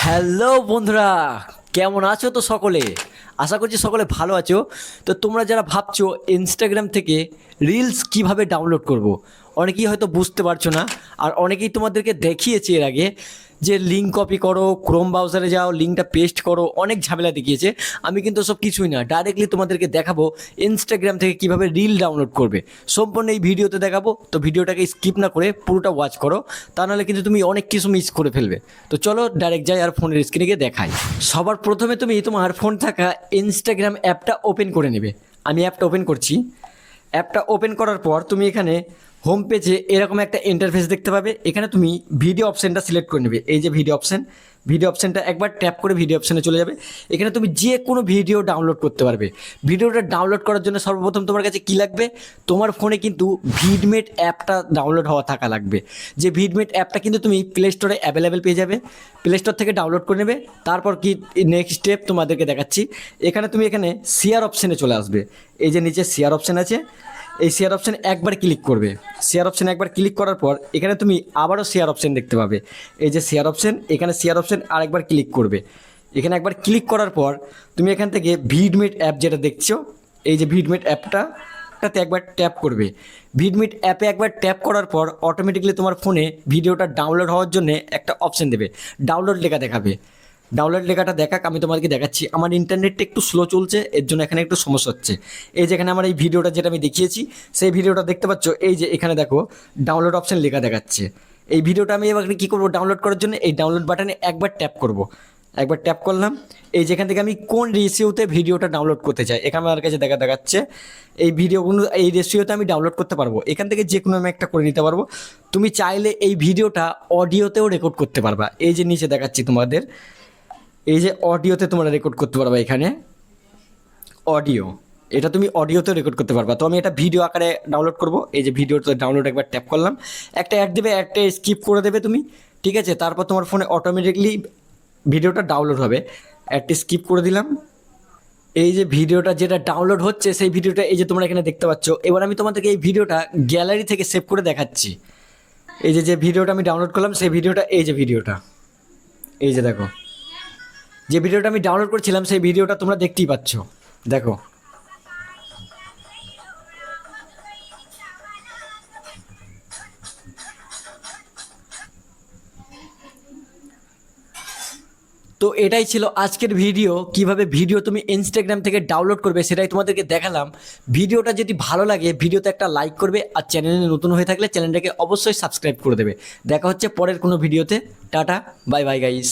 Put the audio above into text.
Hello বন্ধুরা, কেমন আছো তো সকলে? আশা করছি সকলে ভালো আছো। তো তোমরা যারা ভাবছো ইনস্টাগ্রাম থেকে রিলস কিভাবে ডাউনলোড করব, অনেকেই হয়তো বুঝতে পারছো না। আর অনেকেই তোমাদেরকে দেখিয়েছে এর আগে যে লিঙ্ক কপি করো, ক্রোম ব্রাউজারে যাও, লিঙ্কটা পেস্ট করো, অনেক ঝামেলা দেখিয়েছে। আমি কিন্তু সব কিছুই না, ডাইরেক্টলি তোমাদেরকে দেখাবো ইনস্টাগ্রাম থেকে কিভাবে রিল ডাউনলোড করবে। সম্পূর্ণ এই ভিডিওতে দেখাবো, তো ভিডিওটাকে স্কিপ না করে পুরোটা ওয়াচ করো, তা নাহলে কিন্তু তুমি অনেক কিছু মিস করে ফেলবে। তো চলো ডাইরেক্ট যাই আর ফোনের স্ক্রিনে গিয়ে দেখাই। সবার প্রথমে তুমি তোমার ফোন থাকা ইনস্টাগ্রাম অ্যাপটা ওপেন করে নেবে। আমি অ্যাপটা ওপেন করছি। অ্যাপটা ওপেন করার পর তুমি এখানে হোম পেজে এরকম একটা ইন্টারফেস দেখতে পাবে। এখানে তুমি ভিডিও অপশানটা সিলেক্ট করে নেবে। এই যে ভিডিও অপশানটা একবার ট্যাপ করে ভিডিও অপশানে চলে যাবে। এখানে তুমি যে কোনো ভিডিও ডাউনলোড করতে পারবে। ভিডিওটা ডাউনলোড করার জন্য সর্বপ্রথম তোমার কাছে কী লাগবে? তোমার ফোনে কিন্তু ভিডমেট অ্যাপটা ডাউনলোড হওয়া থাকা লাগবে। যে ভিডমেট অ্যাপটা কিন্তু তুমি প্লে স্টোরে অ্যাভেলেবেল পেয়ে যাবে। প্লে স্টোর থেকে ডাউনলোড করে নেবে। তারপর কি নেক্সট স্টেপ তোমাদেরকে দেখাচ্ছি। এখানে শেয়ার অপশানে চলে আসবে। এই যে নিচে শেয়ার অপশান আছে, এই শেয়ার অপশান একবার ক্লিক করবে। শেয়ার অপশান একবার ক্লিক করার পর এখানে তুমি আবারও শেয়ার অপশান দেখতে পাবে। এই যে শেয়ার অপশান, এখানে শেয়ার অপশান আরেকবার ক্লিক করবে। এখানে একবার ক্লিক করার পর তুমি এখান থেকে ভিডমেট অ্যাপ যেটা দেখছো, এই যে ভিডমেট অ্যাপটাতে একবার ট্যাপ করবে। ভিডমেট অ্যাপে একবার ট্যাপ করার পর অটোমেটিকলি তোমার ফোনে ভিডিওটা ডাউনলোড হওয়ার জন্য একটা অপশান দেবে, ডাউনলোড লেখা দেখাবে। ডাউনলোড লেখাটা দেখাক, আমি তোমাদেরকে দেখাচ্ছি। আমার ইন্টারনেটটা একটু স্লো চলছে, এর জন্য এখানে একটু সমস্যা হচ্ছে। এই যেখানে আমার এই ভিডিওটা যেটা আমি দেখিয়েছি, সেই ভিডিওটা দেখতে পাচ্ছ। এই যে এখানে দেখো ডাউনলোড অপশান লেখা দেখাচ্ছে। এই ভিডিওটা আমি এবার কী করবো, ডাউনলোড করার জন্য এই ডাউনলোড বাটনে একবার ট্যাপ করব। একবার ট্যাপ করলাম। এই যেখান থেকে আমি কোন রেশিওতে ভিডিওটা ডাউনলোড করতে চাই, এখানে আমার কাছে দেখাচ্ছে এই ভিডিওগুলো এই রেশিওতে আমি ডাউনলোড করতে পারবো। এখান থেকে যে কোনো আমি একটা করে নিতে পারবো। তুমি চাইলে এই ভিডিওটা অডিওতেও রেকর্ড করতে পারবা। এই যে নিচে দেখাচ্ছি তোমাদের, এই যে অডিওতে তোমরা রেকর্ড করতে পারবা। এখানে অডিও, এটা তুমি অডিওতে রেকর্ড করতে পারবা। তো আমি এটা ভিডিও আকারে ডাউনলোড করব। এই যে ভিডিওতে ডাউনলোড একবার ট্যাপ করলাম। একটা অ্যাড দেবে, অ্যাডটা স্কিপ করে দেবে তুমি, ঠিক আছে? তারপর তোমার ফোনে অটোমেটিকলি ভিডিওটা ডাউনলোড হবে। অ্যাডটি স্কিপ করে দিলাম। এই যে ভিডিওটা যেটা ডাউনলোড হচ্ছে, সেই ভিডিওটা এই যে তোমরা এখানে দেখতে পাচ্ছ। এবার আমি তোমাদেরকে এই ভিডিওটা গ্যালারি থেকে সেভ করে দেখাচ্ছি। এই যে ভিডিওটা আমি ডাউনলোড করলাম, সেই ভিডিওটা, এই যে ভিডিওটা, এই যে দেখো, যে ভিডিওটা আমি ডাউনলোড করেছিলাম সেই ভিডিওটা তোমরা দেখতেই পাচ্ছ। দেখো, তো এটাই ছিল আজকের ভিডিও। কিভাবে ভিডিও তুমি ইনস্টাগ্রাম থেকে ডাউনলোড করবে সেটাই তোমাদেরকে দেখালাম। ভিডিওটা যদি ভালো লাগে ভিডিওতে একটা লাইক করবে, আর চ্যানেলে নতুন হয়ে থাকলে চ্যানেলটাকে অবশ্যই সাবস্ক্রাইব করে দেবে। দেখা হচ্ছে পরের কোনো ভিডিওতে। Tata, bye bye guys.